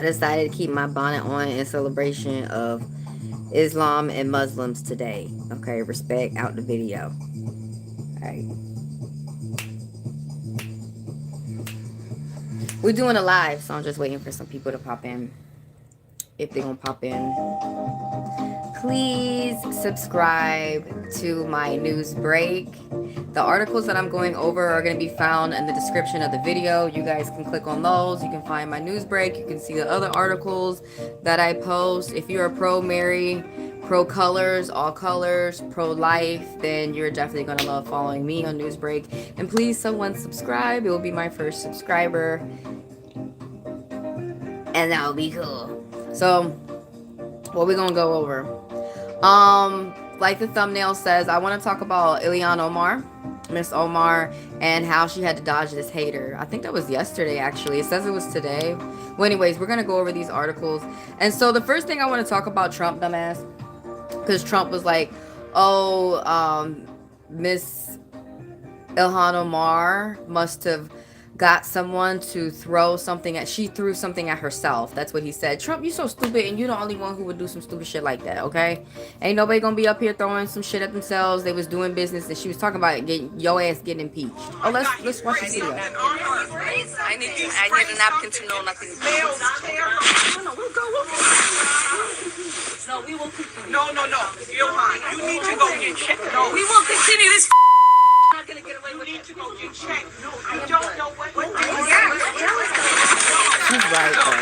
decided to keep my bonnet on in celebration of Islam and Muslims today. Okay, respect out the video. Alright. We're doing a live, so I'm just waiting for some people to pop in. If they're gonna pop in, please subscribe to my news break. The articles that I'm going over are going to be found in the description of the video. You guys can click on those. You can find my news break. You can see the other articles that I post. If you're a pro-Mary, pro-colors, all colors, pro-life, then you're definitely going to love following me on Newsbreak. And please, someone subscribe. It will be my first subscriber. And that will be cool. So, what we're going to go over. Like the thumbnail says, I want to talk about Ilhan Omar, Miss Omar, and how she had to dodge this hater. I think that was yesterday, actually. It says it was today. Well, anyways, we're going to go over these articles. And so the first thing I want to talk about Trump, dumbass, because Trump was like, oh, Miss Ilhan Omar must have got someone to throw something at, she threw something at herself. That's what he said. Trump, you so stupid, and you're the only one who would do some stupid shit like that, okay? Ain't nobody gonna be up here throwing some shit at themselves. They was doing business, and she was talking about getting your ass getting impeached. Oh, let's watch the video. I need a napkin to know nothing. No, we will continue. No. Ilhan, you need to go get checked. No, we will continue this. Not gonna get away with it. You need to go get checked. No, I don't know what. She's right, though.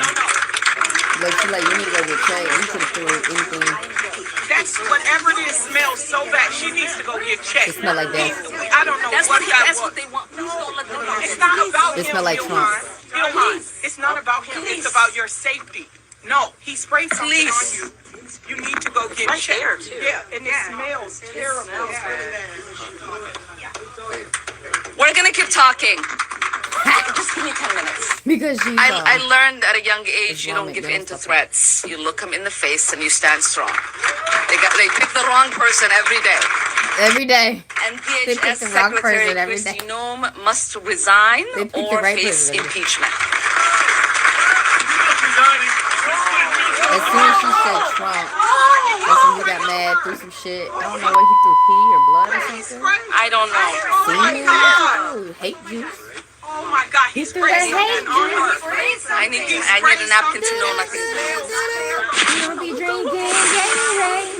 Like, she's like, you need to go get checked. You could have threw anything. That's whatever it is smells so bad. She needs to go get checked. It smell like that. I don't know that's what they want. Please don't let them know. It's not about him. It smell like Trump. Ilhan, it's not about him. It's about your safety. No, he sprayed something on you. You need to go get checked. Yeah, and it smells terrible. We're gonna keep talking. Just give me 10 minutes. Because she's, I learned at a young age, you don't give in to threats. You look them in the face and you stand strong. They pick the wrong person every day. Every day. And DHS Secretary Kristi Noem must resign or face impeachment. As soon as she said Trump, that's when he got mad, threw some shit. I don't know what he threw, pee or blood or something. I don't know. Hate juice. Oh my God, he's crazy. I need a napkin to know nothing. You gonna be drinking Gatorade?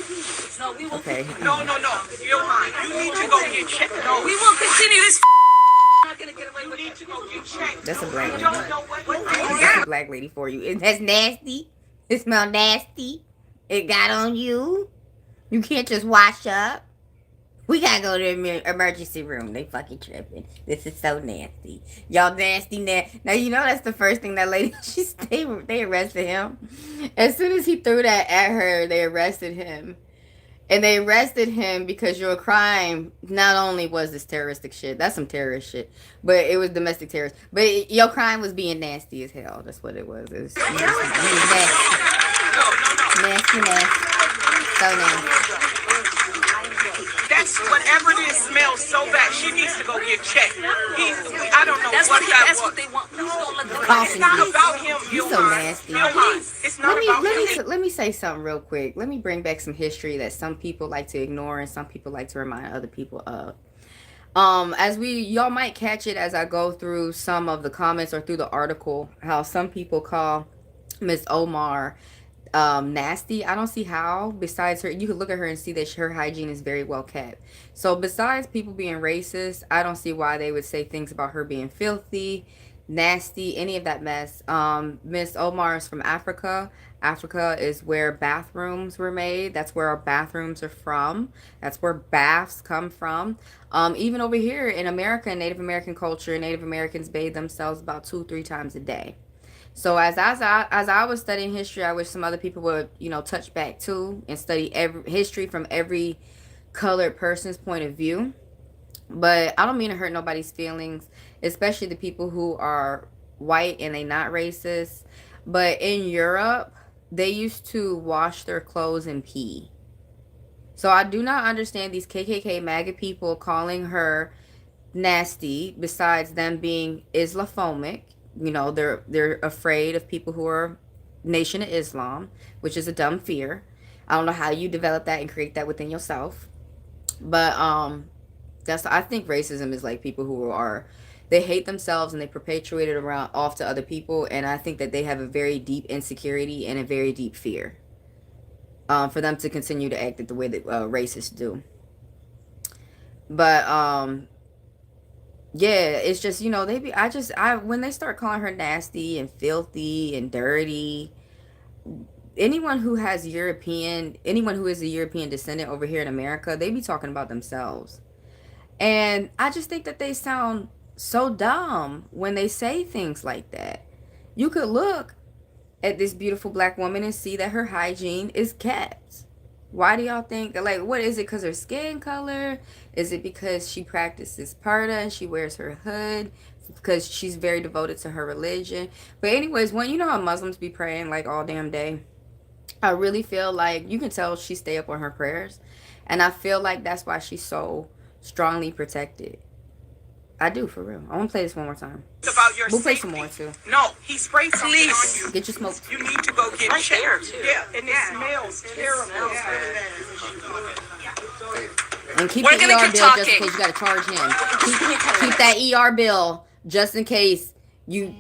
Okay. No. Ilhan, you need to go get checked. No, we will continue this. You need to go get checked. That's a black lady. That's a black lady for you. That's nasty. It smell nasty. It got on you. You can't just wash up. We gotta go to the emergency room. They fucking tripping. This is so nasty. Y'all nasty. Now, you know that's the first thing that lady, they arrested him. As soon as he threw that at her, they arrested him. And they arrested him because your crime not only was this terroristic shit. That's some terrorist shit. But it was domestic terrorist. But your crime was being nasty as hell. That's what it was. It was nasty. Nasty. So nasty. That's whatever it is smells so bad. She needs to go get checked. I don't know that's what that was. That's what they want. Please don't let them know. It's not about him. You're so nasty. It's not about him. Let me say something real quick. Let me bring back some history that some people like to ignore and some people like to remind other people of. As y'all might catch it as I go through some of the comments or through the article, how some people call Miss Omar nasty. I don't see how. Besides her, you could look at her and see that her hygiene is very well kept. So besides people being racist, I don't see why they would say things about her being filthy, nasty, any of that mess. Miss Omar is from Africa. Africa is where bathrooms were made. That's where our bathrooms are from. That's where baths come from. Even over here in America, Native American culture, Native Americans bathe themselves about 2-3 times a day. So as I was studying history, I wish some other people would, touch back too and study history from every colored person's point of view. But I don't mean to hurt nobody's feelings, especially the people who are white and they not racist. But in Europe, they used to wash their clothes and pee. So I do not understand these KKK MAGA people calling her nasty, besides them being Islamophobic. They're afraid of people who are Nation of Islam, which is a dumb fear. I don't know how you develop that and create that within yourself. But that's, I think racism is like people who are, they hate themselves and they perpetuate it around off to other people, and I think that they have a very deep insecurity and a very deep fear for them to continue to act the way that racists do. But yeah, it's just, you know, they be, I when they start calling her nasty and filthy and dirty, anyone who has anyone who is a European descendant over here in America, they be talking about themselves. And I just think that they sound so dumb when they say things like that. You could look at this beautiful black woman and see that her hygiene is kept. Why do y'all think that, like, what is it, because her skin color? Is it because she practices purdah and she wears her hood? Because she's very devoted to her religion? But anyways, when you know how Muslims be praying like all damn day, I really feel like you can tell she stay up on her prayers. And I feel like that's why she's so strongly protected. I do, for real. I want to play this one more time. About your we'll play some more too. No, he sprayed something on you. Get your smoke. You need to go get checked. Yeah, and it smells terrible. And keep the ER bill just in case you got to charge him. Keep that ER bill just in case you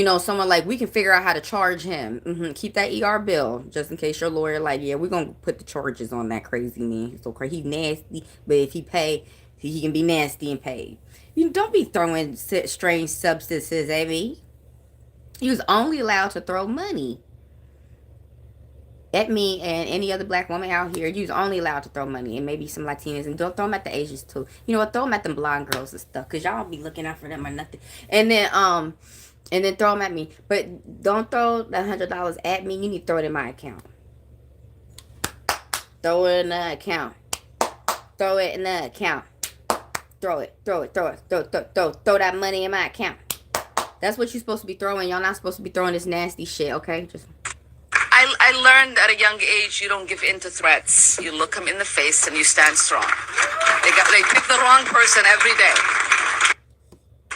know someone like, we can figure out how to charge him. Keep that ER bill just in case your lawyer like, yeah, we're gonna put the charges on that crazy man. He's so crazy, he's nasty, but if he pay, he can be nasty and paid. You don't be throwing strange substances at me. You was only allowed to throw money at me and any other black woman out here. You was only allowed to throw money, and maybe some Latinas, and don't throw them at the Asians too. You know what? Throw them at them blonde girls and stuff, cause y'all be looking out for them or nothing. And then throw them at me, but don't throw the $100 at me. You need to throw it in my account. Throw it in the account. Throw it in the account. Throw that money in my account. That's what you're supposed to be throwing. Y'all not supposed to be throwing this nasty shit, okay? Just. I learned at a young age, you don't give in to threats. You look them in the face and you stand strong. They pick the wrong person every day.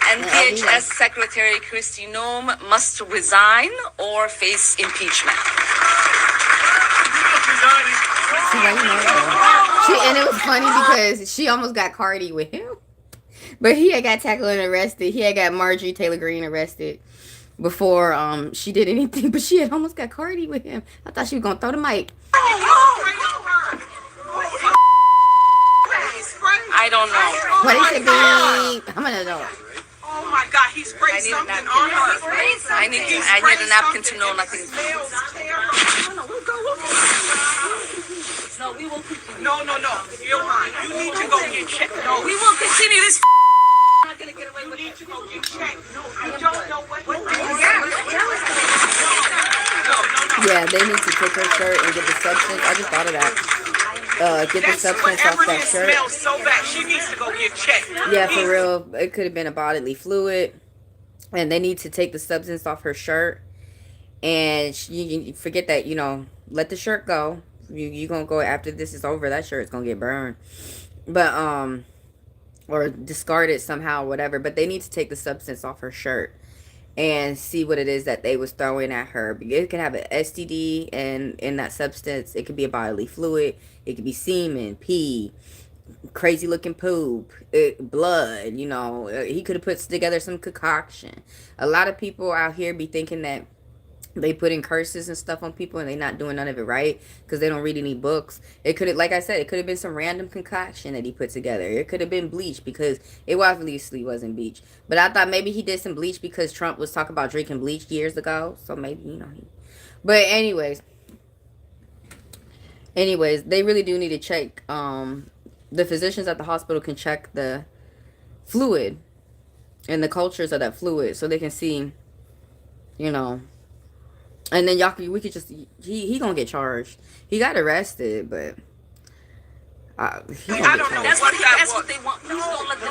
And PHS Secretary Kristi Noem must resign or face impeachment. And it was funny because she almost got Cardi with him. But he had got tackled and arrested. He had got Marjorie Taylor Greene arrested before she did anything. But she had almost got Cardi with him. I thought she was going to throw the mic. I don't know. What is it, babe? I'm going to know. Oh my God, he sprayed something on her. I need a napkin to know nothing. No, we will continue. No. Ilhan, you need to go get checked. No, we will continue this. I'm not gonna get away with it. You need to go get checked. No, I don't know what. Yeah, they need to take her shirt and get the substance. I just thought of that. Get the substance off that shirt. Smells so bad. She needs to go get checked. Yeah, for real. It could have been a bodily fluid, and they need to take the substance off her shirt. And you forget that, you know, let the shirt go. You gonna go after this is over. That shirt's gonna get burned, but or discard it somehow, whatever. But they need to take the substance off her shirt and see what it is that they was throwing at her. It could have an STD, and in that substance, it could be a bodily fluid. It could be semen, pee, crazy looking poop, blood. You know, he could have put together some concoction. A lot of people out here be thinking that they put in curses and stuff on people and they not doing none of it right because they don't read any books. It could have, like I said, it could have been some random concoction that he put together. It could have been bleach, because it obviously wasn't bleach. But I thought maybe he did some bleach because Trump was talking about drinking bleach years ago. So maybe, you know. But anyways, they really do need to check. The physicians at the hospital can check the fluid and the cultures of that fluid so they can see, you know. And then we could just, he gonna get charged. He got arrested, but I don't know. That's what they want.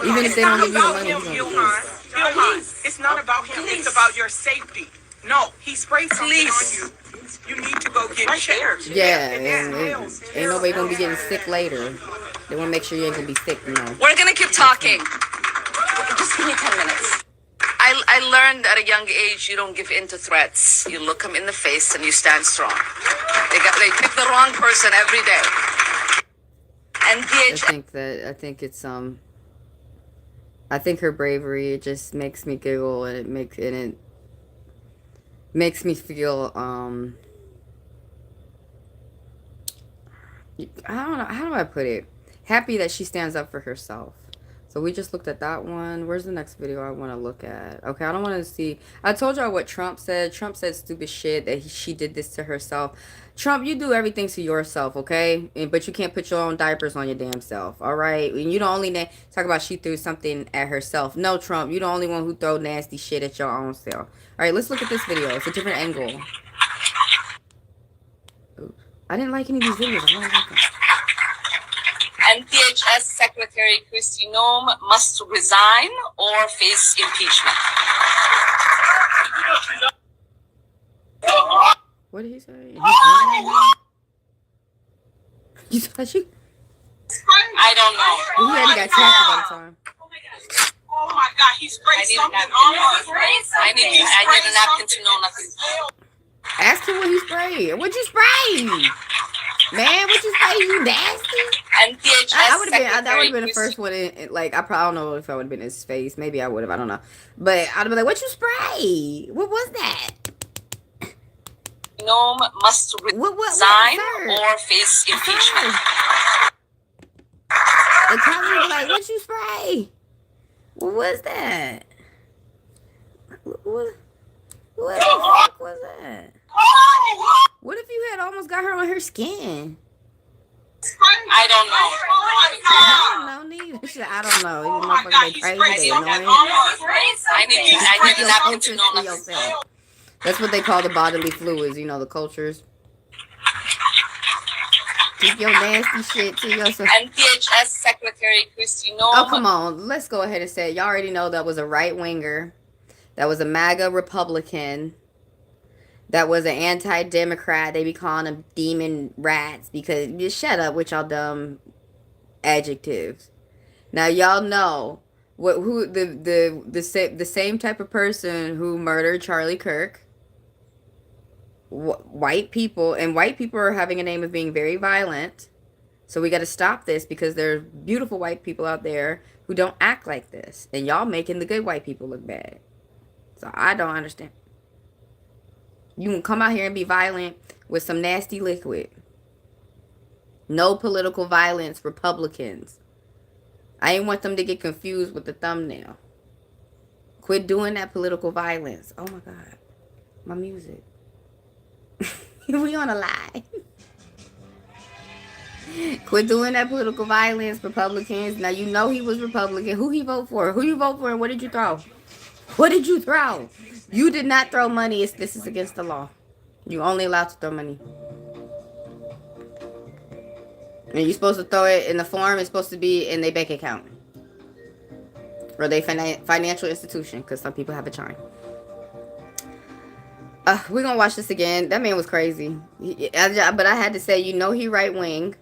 Even if they don't give you the money, Ilhan, it's not about him. It's about your safety. No, he sprayed something on you. You need to go get checked. Yeah, and ain't nobody gonna be getting sick later. They wanna make sure you ain't gonna be sick, you know. We're gonna keep talking. Just give me 10 minutes. I I learned at a young age you don't give in to threats. You look them in the face and you stand strong. They pick the wrong person every day. And I think it's I think her bravery, it just makes me giggle, and it makes me feel I don't know, how do I put it? Happy that she stands up for herself. So we just looked at that one. Where's the next video I want to look at? Okay, I don't want to see. I told y'all what Trump said. Trump said stupid shit that she did this to herself. Trump, you do everything to yourself, okay? But you can't put your own diapers on your damn self, all right? And you the only talk about she threw something at herself. No, Trump, you the only one who throw nasty shit at your own self. All right, let's look at this video. It's a different angle. Oops. I didn't like any of these videos. I don't like them. And DHS Secretary Kristi Noem must resign or face impeachment. What did he say? You said you? I don't know. We already got tapped by the time. Oh my God, he sprayed something on her. I need a napkin to know nothing. Ask him what he sprayed. What'd you spray? Man, what you say? You nasty? And DHS that would have Secretary been the first one. Like I don't know if I would have been in his face. Maybe I would have. I don't know. But I'd have been like, "What you spray? What was that?" Noem must resign or face impeachment. The cops would be like, "What you spray? What was that? What the fuck was that? What if you had almost got her on her skin?" I don't know. I don't know neither. I don't know. These motherfuckers, they crazy. They annoying. I need a napkin to know nothing. That's what they call the bodily fluids. You know, the cultures. Keep your nasty shit to yourself. And DHS Secretary Kristi Noem. Oh, come on. Let's go ahead and say it. Y'all already know that was a right-winger. That was a MAGA Republican. That was an anti-Democrat. They be calling them demon rats because just shut up with y'all dumb adjectives. Now y'all know who the same type of person who murdered Charlie Kirk. White people, and white people are having a name of being very violent. So we got to stop this because there's beautiful white people out there who don't act like this, and y'all making the good white people look bad. So I don't understand. You can come out here and be violent with some nasty liquid. No political violence, Republicans. I ain't want them to get confused with the thumbnail. Quit doing that political violence. Oh my God. My music. We on a live. Quit doing that political violence, Republicans. Now you know he was Republican. Who he vote for? Who you vote for and what did you throw? What did you throw? You did not throw money. This is against the law. You're only allowed to throw money. And you're supposed to throw it in the form. It's supposed to be in their bank account. Or their financial institution. Because some people have a chime. We're going to watch this again. That man was crazy. But I had to say, you know he right wing.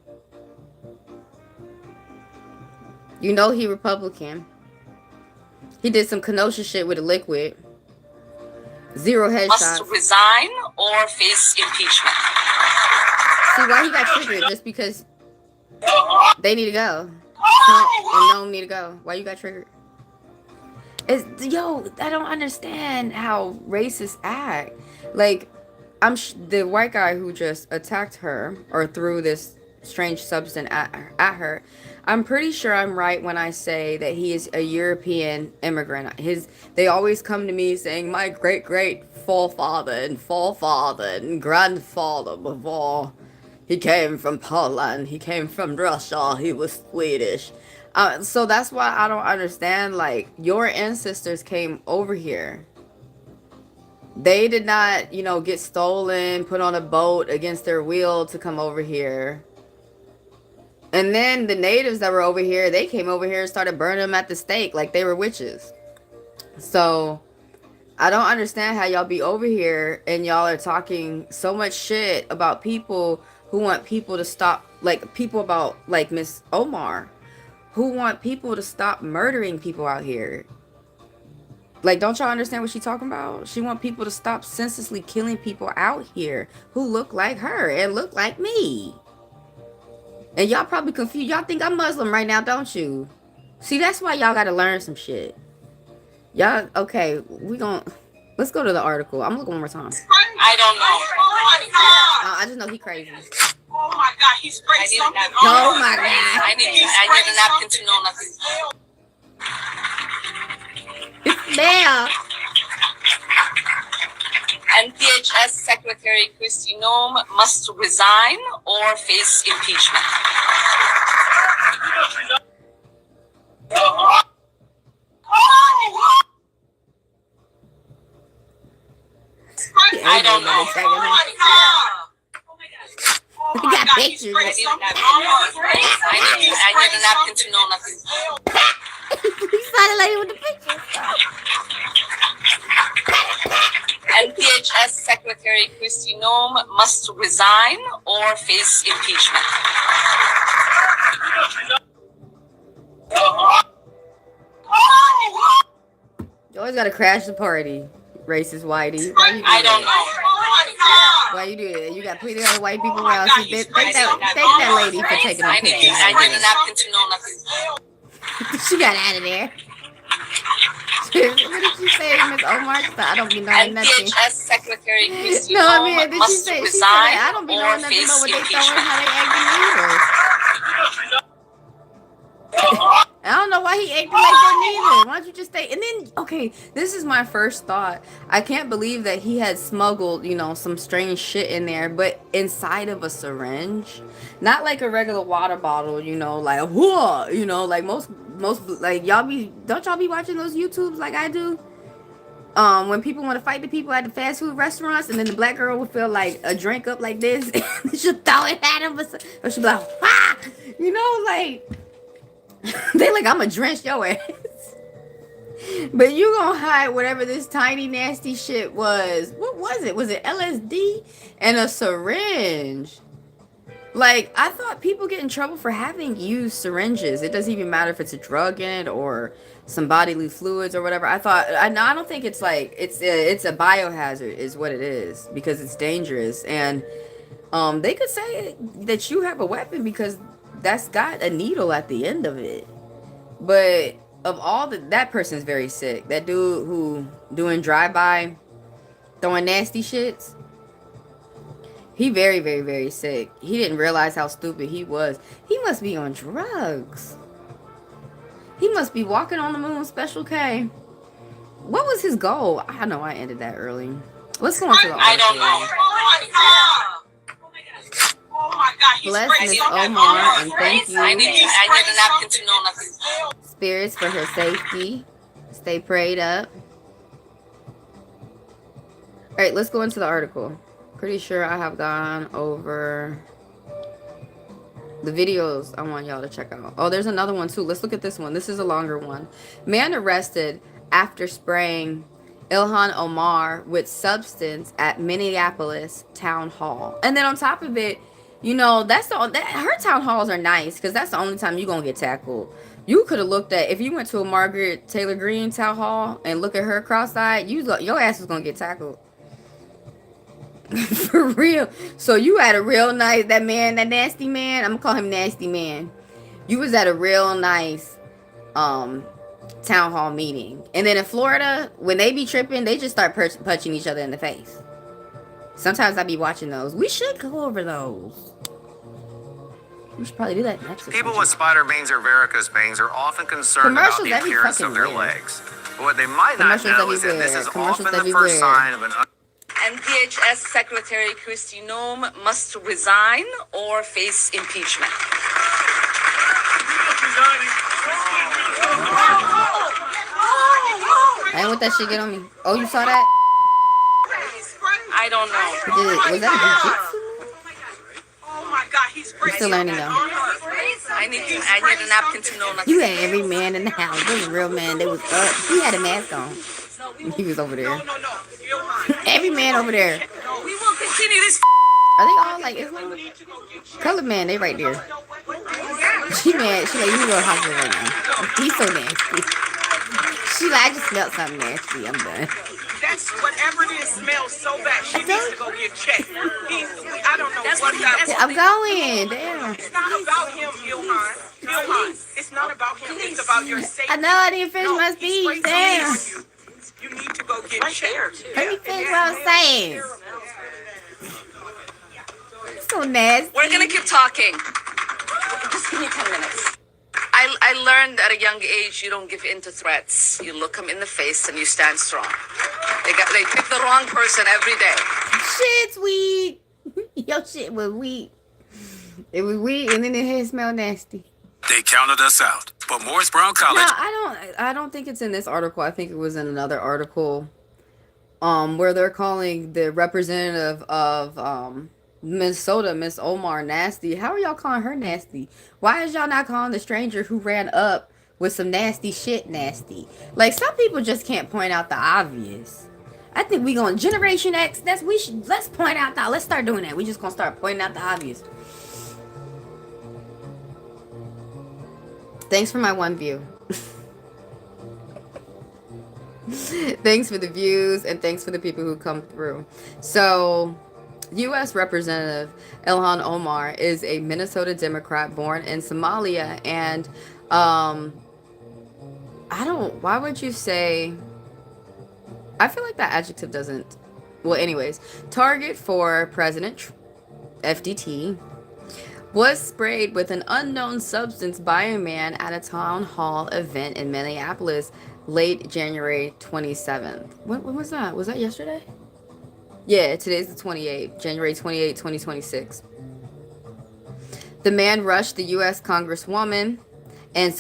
You know he Republican. He did some Kenosha shit with a liquid. 0 headshots. Must resign or face impeachment. See why he got triggered? Just because they need to go. Trump and Noem need to go. Why you got triggered? Yo, I don't understand how racists act. Like, the white guy who just attacked her or threw this strange substance at her. I'm pretty sure I'm right when I say that he is a European immigrant. They always come to me saying my great forefather and grandfather before he came from Poland, he came from Russia, he was Swedish. So that's why I don't understand, like, your ancestors came over here. They did not, get stolen, put on a boat against their will to come over here. And then the natives that were over here, they came over here and started burning them at the stake like they were witches. So I don't understand how y'all be over here and y'all are talking so much shit about people who want people to stop, like people about like Miss Omar, who want people to stop murdering people out here. Like, don't y'all understand what she's talking about? She want people to stop senselessly killing people out here who look like her and look like me. And y'all probably confused. Y'all think I'm Muslim right now, don't you? See, that's why y'all gotta learn some shit. Y'all, okay, let's go to the article. I'm looking one more time. I don't know. Oh my God. I just know he crazy. Oh my God, he sprayed something on Oh her. my God. I need a napkin to know nothing. Smell. And DHS Secretary Kristi Noem must resign or face impeachment. I don't know. Oh my God. Oh He my got God, he pictures. sprayed something on her. I need a napkin to know nothing. He sounded like with the pictures. And DHS Secretary Kristi Noem must resign or face impeachment. You always gotta crash the party, racist whitey. Why you do I don't that? know. Why you do that? You got plenty of other white people around. See, thank that lady for taking them I need pictures. a napkin to know nothing. She got out of there. What did she say, Miss Omar? I don't be knowing And nothing. DHS Secretary Kristi No, I Noem mean, did she must say? She said resign I don't be or knowing nothing face about what they throwing, impeachment. how they acting either. I don't know why he acting like that neither. Why don't you just stay? And then, okay, this is my first thought. I can't believe that he had smuggled, some strange shit in there, but inside of a syringe, not like a regular water bottle, like whoa, like most like don't y'all be watching those YouTubes like I do? When people want to fight the people at the fast food restaurants, and then the black girl would fill like a drink up like this, and she'll throw it at him, or she'll be like, ah, like. They like, I'ma drench your ass. But you gonna hide whatever this tiny nasty shit was. What was it? Was it LSD? And a syringe. Like, I thought people get in trouble for having used syringes. It doesn't even matter if it's a drug in it or some bodily fluids or whatever. I don't think it's like, it's a biohazard is what it is, because it's dangerous. And they could say that you have a weapon because that's got a needle at the end of it. But of all that person's very sick. That dude who doing drive-by throwing nasty shits, he very, very, very sick. He didn't realize how stupid he was. He must be on drugs. He must be walking on the moon, Special K. What was his goal? I know I ended that early. Let's go on to the article. I don't know. Oh my God, he's Bless sprayed Miss something Omar, on her. and thank you, I need a napkin to know nothing. spirits, for her safety. Stay prayed up. All right, let's go into the article. Pretty sure I have gone over the videos I want y'all to check out. Oh, there's another one too. Let's look at this one. This is a longer one. Man arrested after spraying Ilhan Omar with substance at Minneapolis town hall. And then on top of it, her town halls are nice because that's the only time you're gonna get tackled. You could have looked at, if you went to a Margaret Taylor Greene town hall and look at her cross-eyed, your ass was gonna get tackled. For real. So you had a real nice, that nasty man, I'm gonna call him nasty man. You was at a real nice town hall meeting. And then in Florida, when they be tripping, they just start punching each other in the face. Sometimes I be watching those. We should go over those. We should probably do that next. People with spider veins or varicose veins are often concerned about the appearance of their legs. But what they might not know is that this is often the first sign of an And DHS Secretary Kristi Noem must resign or face impeachment. I ain't let that shit get on me. Oh, you saw that? I don't know. Was that a jiu-jitsu? Oh my God, he's I'm still learning though. I need a napkin to know nothing. You had every man in the house. There was a real man. They was up. He had a mask on. He was over there. No. Every man over there. We will continue this. Are they all like Islam? Colored man, they right there. She mad. She like, you go to hospital right now. He's so nasty. She like, I just smelled something nasty. I'm done. That's whatever it is smells so bad. She needs to go get checked. I don't know what that. I'm going. Damn. It's not about him, Ilhan. Ilhan. It's not about him. It's about your safety. I know I didn't finish my speech. Damn. You need to go get checked. Let me finish what I'm saying. So nasty. We're gonna keep talking. Just give me 10 minutes. I learned at a young age you don't give in to threats. You look them in the face and you stand strong. They pick the wrong person every day. Shit's weed. Your shit was weed. It was weed and then it had smell nasty. They counted us out. But Morris Brown College. No, I don't think it's in this article. I think it was in another article. Where they're calling the representative of Minnesota, Miss Omar, nasty. How are y'all calling her nasty? Why is y'all not calling the stranger who ran up with some nasty shit nasty? Like, some people just can't point out the obvious. I think we going Generation X. Let's point out that. Let's start doing that. We just gonna start pointing out the obvious. Thanks for my one view. Thanks for the views and thanks for the people who come through. So, U.S. Representative Ilhan Omar is a Minnesota Democrat born in Somalia, and why would you say, I feel like that adjective doesn't, well, anyways, target for President FDT was sprayed with an unknown substance by a man at a town hall event in Minneapolis late January 27th. When was that? Was that yesterday? Yeah, today's the 28th, January 28, 2026. The man rushed the U.S. Congresswoman and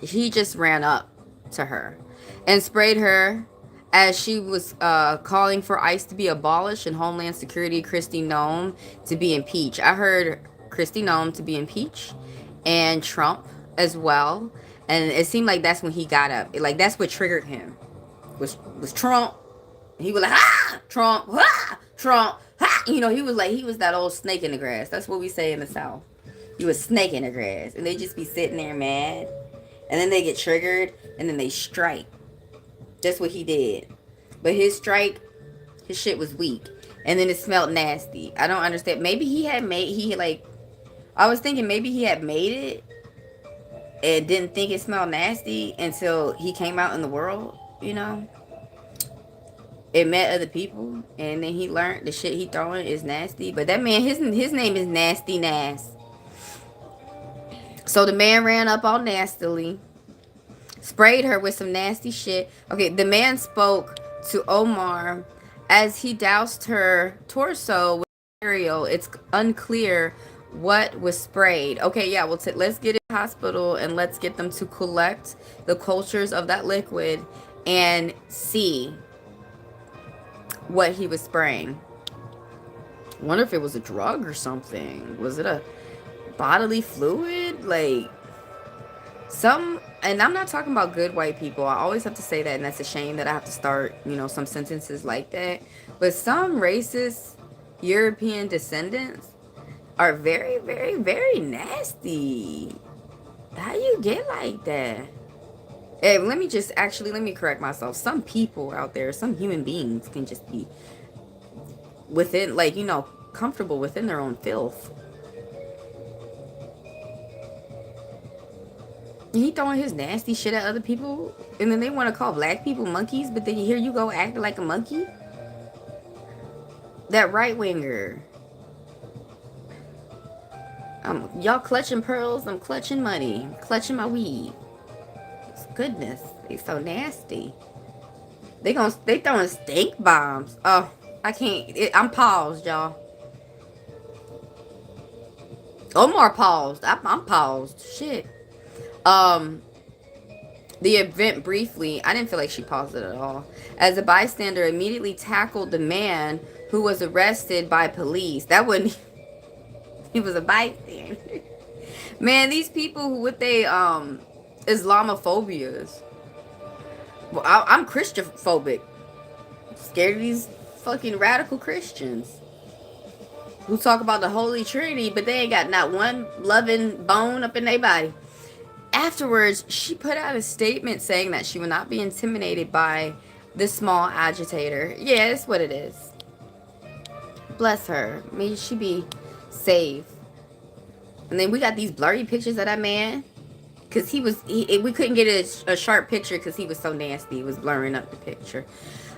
he just ran up to her and sprayed her as she was calling for ICE to be abolished and Homeland Security Kristi Noem to be impeached. I heard Kristi Noem to be impeached and Trump as well. And it seemed like that's when he got up. Like, that's what triggered him. Was Trump. He was like, ah, Trump, ah, Trump, ah. You know, he was that old snake in the grass. That's what we say in the South. He was snake in the grass. And they just be sitting there mad. And then they get triggered. And then they strike. That's what he did. But his shit was weak. And then it smelled nasty. I don't understand. Maybe I was thinking maybe he had made it. And didn't think it smelled nasty until he came out in the world, you know. It met other people, and then he learned the shit he throwing is nasty. But that man, his name is Nasty Nas. So the man ran up all nastily, sprayed her with some nasty shit. Okay, the man spoke to Omar as he doused her torso with material. It's unclear what was sprayed. Okay, yeah, well, let's get it to the hospital and let's get them to collect the cultures of that liquid and see what he was spraying. I wonder if it was a drug or something. Was it a bodily fluid? Like, and I'm not talking about good white people. I always have to say that, and that's a shame that I have to start, some sentences like that. But some racist European descendants are very, very, very nasty. How you get like that? Hey, let me correct myself. Some people out there, some human beings can just be within, comfortable within their own filth. And he throwing his nasty shit at other people, and then they want to call black people monkeys, but then here you go acting like a monkey? That right-winger. Y'all clutching pearls, I'm clutching money. I'm clutching my weed. Goodness, they so nasty. They throwing stink bombs. Oh, I can't. I'm paused, y'all. Omar paused. I'm paused. Shit. The event briefly, I didn't feel like she paused it at all. As a bystander immediately tackled the man who was arrested by police. That wouldn't. He was a bystander. Man, these people who with they Islamophobias. Well, I'm Christian-phobic. Scared of these fucking radical Christians who talk about the Holy Trinity, but they ain't got not one loving bone up in their body. afterwards, she put out a statement saying that she will not be intimidated by this small agitator. Yeah, that's what it is. Bless her. May she be safe. And then we got these blurry pictures of that man. Because we couldn't get a sharp picture because he was so nasty. It was blurring up the picture.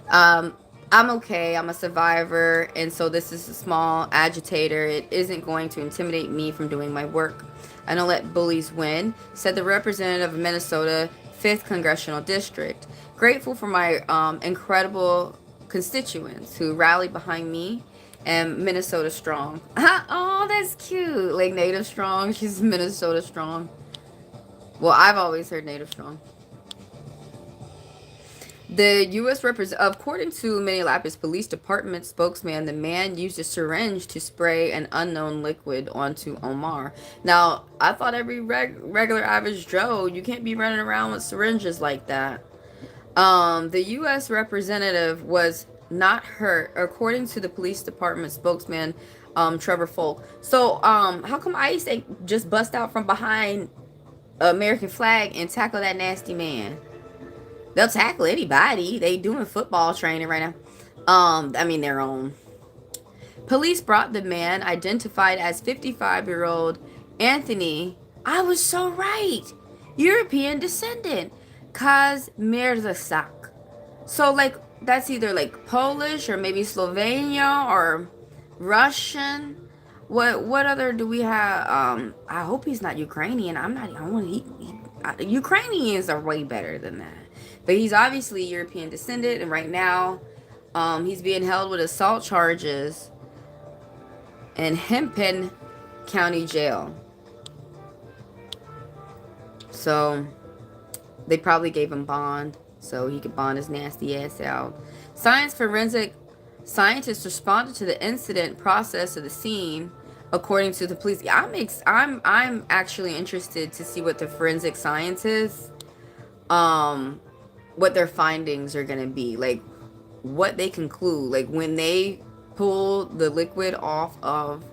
I'm okay. I'm a survivor. And so this is a small agitator. It isn't going to intimidate me from doing my work. I don't let bullies win, said the representative of Minnesota 5th Congressional District. Grateful for my incredible constituents who rallied behind me and Minnesota Strong. Oh, that's cute. Like Native Strong. She's Minnesota Strong. Well, I've always heard Native Strong. The U.S. according to Minneapolis Police Department spokesman, the man used a syringe to spray an unknown liquid onto Omar. Now, I thought every regular average Joe, you can't be running around with syringes like that. The U.S. representative was not hurt, according to the police department spokesman, Trevor Folk. So, how come ICE just bust out from behind American flag and tackle that nasty man? They'll tackle anybody. They doing football training right now. I mean their own. Police brought the man identified as 55-year-old Anthony. I was so right. European descendant. Kazmierczak. So like that's either like Polish or maybe Slovenia or Russian. What other do we have? I hope he's not Ukrainian. Ukrainians are way better than that. But he's obviously European descendant, and right now, he's being held with assault charges in Hennepin County Jail. So they probably gave him bond, so he could bond his nasty ass out. Forensic scientists responded to the incident process of the scene. According to the police, I'm actually interested to see what the forensic scientists, what their findings are gonna be, like what they conclude, like when they pull the liquid off of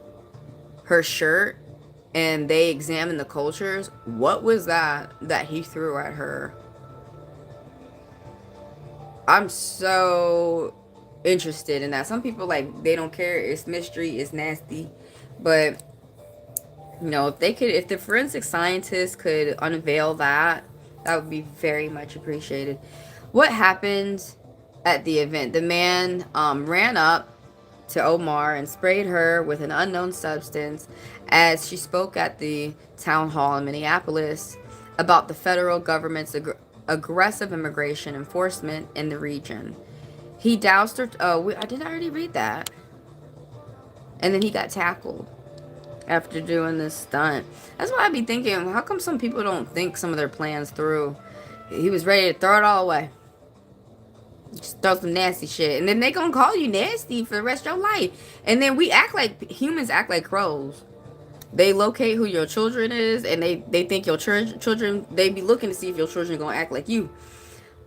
her shirt and they examine the cultures. What was that he threw at her? I'm so interested in that. Some people like they don't care. It's mystery. It's nasty. But you know, if the forensic scientists could unveil that would be very much appreciated. What happened at the event? The man ran up to Omar and sprayed her with an unknown substance as she spoke at the town hall in Minneapolis about the federal government's aggressive immigration enforcement in the region. He doused her. Did I already read that? And then he got tackled after doing this stunt. That's why I be thinking, how come some people don't think some of their plans through? He was ready to throw it all away. Just throw some nasty shit. And then they gonna call you nasty for the rest of your life. And then humans act like crows. They locate who your children is, and they think your children, they be looking to see if your children are gonna act like you.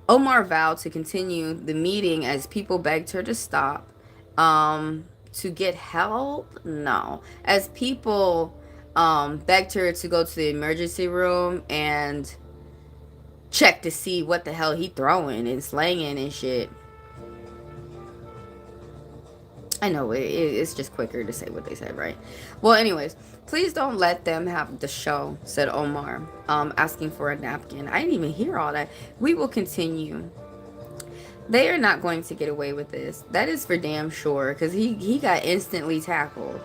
Omar vowed to continue the meeting as people begged her to stop. To get help? No. As people begged her to go to the emergency room and check to see what the hell he throwing and slanging and shit. I know it's just quicker to say what they said, right? Well, anyways, please don't let them have the show, said Omar, asking for a napkin. I didn't even hear all that. We will continue. They are not going to get away with this. That is for damn sure, because he got instantly tackled.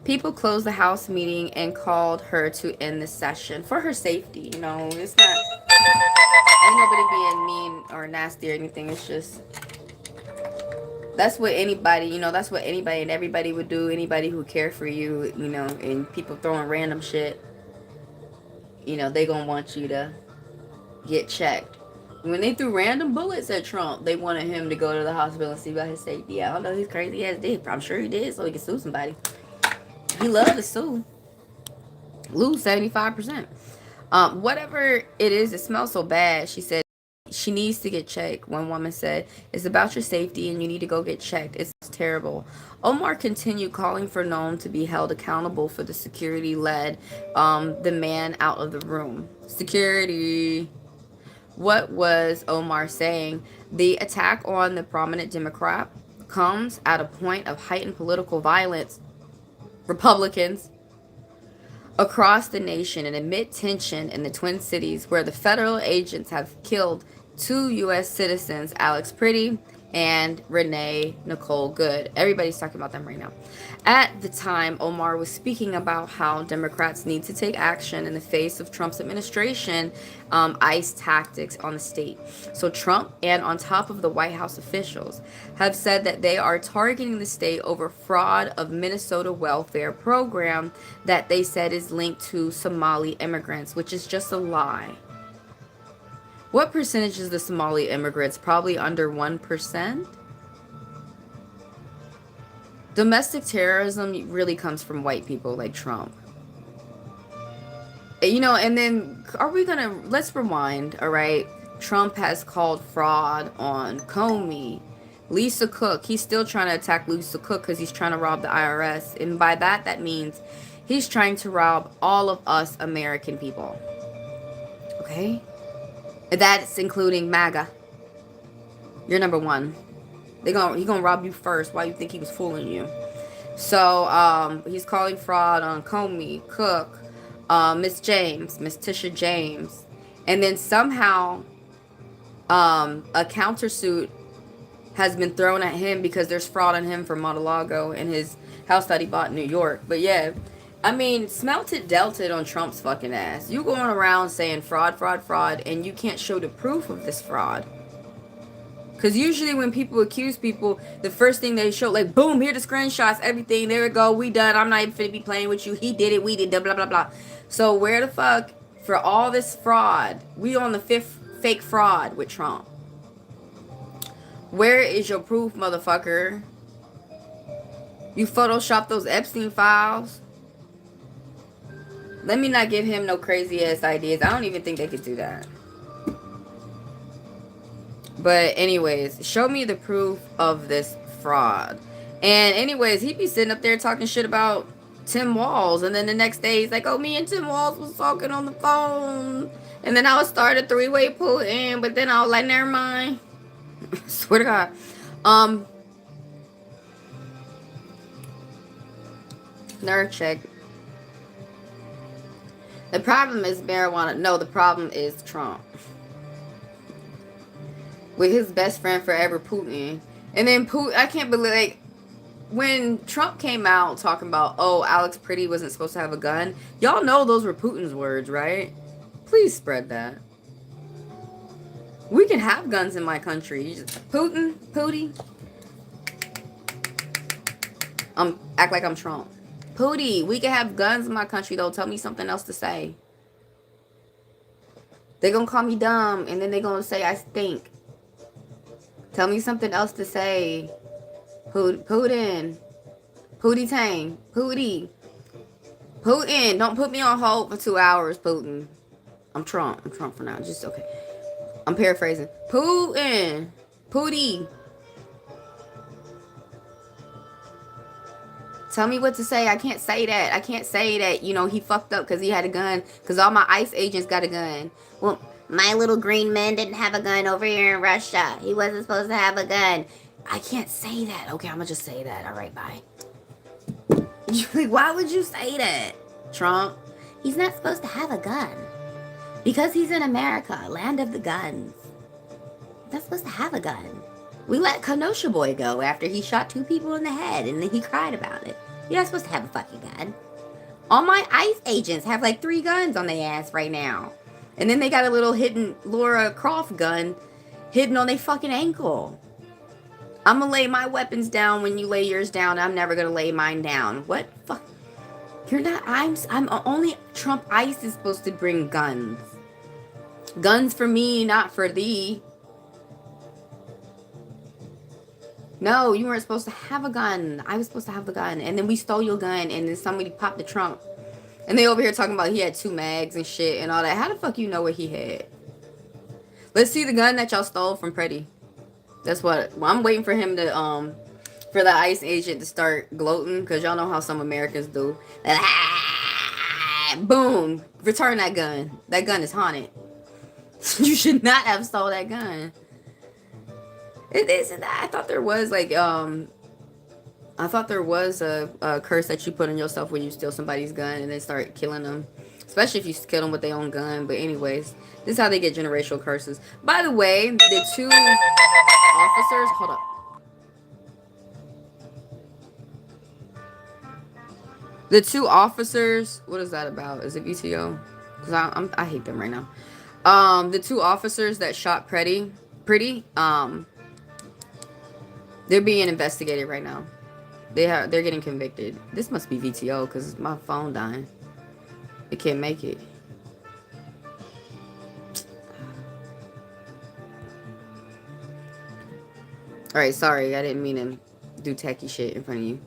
People closed the House meeting and called her to end the session for her safety. You know, it's not, ain't nobody being mean or nasty or anything. It's just, that's what anybody, you know, that's what anybody and everybody would do. Anybody who care for you, you know, and people throwing random shit, you know, they gonna want you to get checked. When they threw random bullets at Trump, they wanted him to go to the hospital and see about his safety. I don't know, he's crazy ass did. I'm sure he did, so he could sue somebody. He loved to sue. Lose 75%. Whatever it is, it smells so bad. She said she needs to get checked. One woman said, it's about your safety and you need to go get checked. It's terrible. Omar continued calling for Noam to be held accountable for the security led the man out of the room. Security. What was Omar saying? The attack on the prominent Democrat comes at a point of heightened political violence. Republicans across the nation and amid tension in the Twin Cities, where the federal agents have killed 2 U.S. citizens, Alex Pretty and Renee Nicole Good. Everybody's talking about them right now. At the time, Omar was speaking about how Democrats need to take action in the face of Trump's administration, ICE tactics on the state. So Trump, and on top of the White House officials, have said that they are targeting the state over fraud of Minnesota welfare program that they said is linked to Somali immigrants, which is just a lie. What percentage is the Somali immigrants? Probably under 1%. Domestic terrorism really comes from white people like Trump. You know, and then let's rewind, all right? Trump has called fraud on Comey, Lisa Cook. He's still trying to attack Lisa Cook because he's trying to rob the IRS. And by that means he's trying to rob all of us American people. Okay? That's including MAGA. You're number one. He gonna rob you first. Why you think he was fooling you? So he's calling fraud on Comey, Cook, Miss Tisha James, and then somehow a countersuit has been thrown at him because there's fraud on him for Mar-a-Lago and his house that he bought in New York. But yeah, I mean, smelt it, dealt it on Trump's fucking ass. You going around saying fraud, fraud, fraud, and you can't show the proof of this fraud. Because usually when people accuse people, the first thing they show, like, boom, here the screenshots, everything, there we go, we done, I'm not even finna be playing with you, he did it, we did, blah, blah, blah. So where the fuck, for all this fraud, we on the 5th fake fraud with Trump. Where is your proof, motherfucker? You photoshopped those Epstein files? Let me not give him no crazy ass ideas. I don't even think they could do that. But anyways, show me the proof of this fraud. And anyways, he'd be sitting up there talking shit about Tim Walz. And then the next day he's like, oh, me and Tim Walz was talking on the phone. And then I would start a 3-way pull-in. But then I was like, never mind. Swear to God. Nerve check. The problem is marijuana. No, the problem is Trump. With his best friend forever, Putin. And then Putin, I can't believe, like, when Trump came out talking about, oh, Alex Pretty wasn't supposed to have a gun. Y'all know those were Putin's words, right? Please spread that. We can have guns in my country. You just, Pootie. Act like I'm Trump. Pootie, we can have guns in my country, though. Tell me something else to say. They're going to call me dumb, and then they're going to say I stink. Tell me something else to say. Putin. Pootie Tang. Putin. Don't put me on hold for 2 hours, Putin. I'm Trump for now. Just okay. I'm paraphrasing. Putin. Pootie. Tell me what to say. I can't say that. I can't say that, you know, he fucked up because he had a gun. Because all my ICE agents got a gun. Well, my little green man didn't have a gun over here in Russia. He wasn't supposed to have a gun. I can't say that. Okay, I'm going to just say that. All right, bye. Why would you say that, Trump? He's not supposed to have a gun. Because he's in America, land of the guns. He's not supposed to have a gun. We let Kenosha Boy go after he shot 2 people in the head and then he cried about it. You're not supposed to have a fucking gun. All my ICE agents have like 3 guns on their ass right now. And then they got a little hidden Laura Croft gun hidden on their fucking ankle. I'm gonna lay my weapons down when you lay yours down. I'm never gonna lay mine down. What fuck? You're not, I'm only Trump ICE is supposed to bring guns. Guns for me, not for thee. No, you weren't supposed to have a gun. I was supposed to have the gun. And then we stole your gun and then somebody popped the trunk. And they over here talking about he had 2 mags and shit and all that. How the fuck you know what he had? Let's see the gun that y'all stole from Pretty. That's what I'm waiting for him to for the ICE agent to start gloating, because y'all know how some Americans do. Boom! Return that gun. That gun is haunted. You should not have stole that gun. It isn't that. I thought there was like I thought there was a curse that you put on yourself when you steal somebody's gun and then start killing them. Especially if you kill them with their own gun. But anyways, this is how they get generational curses. By the way, the two officers... Hold up. The two officers... What is that about? Is it VTO? Because I hate them right now. The two officers that shot Pretty... they're being investigated right now. They're getting convicted. This must be VTO because my phone dying. It can't make it. Alright, sorry. I didn't mean to do tacky shit in front of you.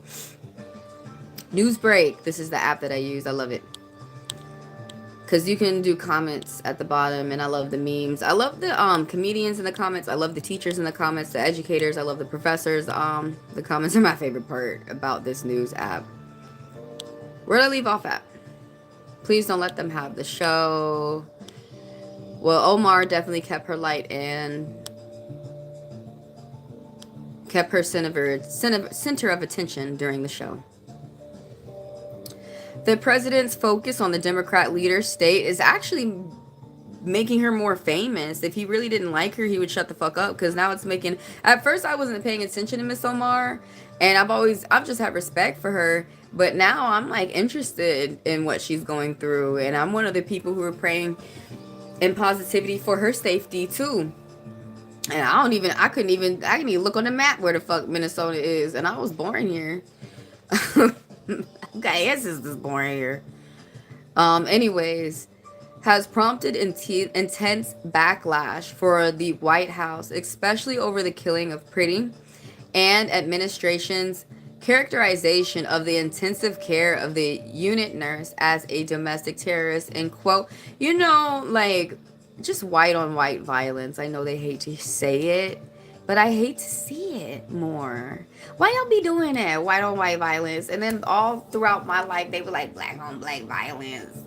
Newsbreak. This is the app that I use. I love it. Because you can do comments at the bottom, and I love the memes. I love the comedians in the comments. I love the teachers in the comments, the educators. I love the professors. The comments are my favorite part about this news app. Where did I leave off at? Please don't let them have the show. Well, Omar definitely kept her light and kept her center of attention during the show. The president's focus on the Democrat leader's state is actually making her more famous. If he really didn't like her, he would shut the fuck up, because now it's making... At first, I wasn't paying attention to Miss Omar, and I've just had respect for her, but now I'm like interested in what she's going through, and I'm one of the people who are praying in positivity for her safety too. And I couldn't even look on the map where the fuck Minnesota is, and I was born here. Okay, ancestors born here. Anyways, has prompted intense backlash for the White House, especially over the killing of Pretty and administration's characterization of the intensive care of the unit nurse as a domestic terrorist, and quote, like, just white on white violence. I know they hate to say it, but I hate to see it more. Why y'all be doing that? White on white violence. And then all throughout my life, they were like black on black violence.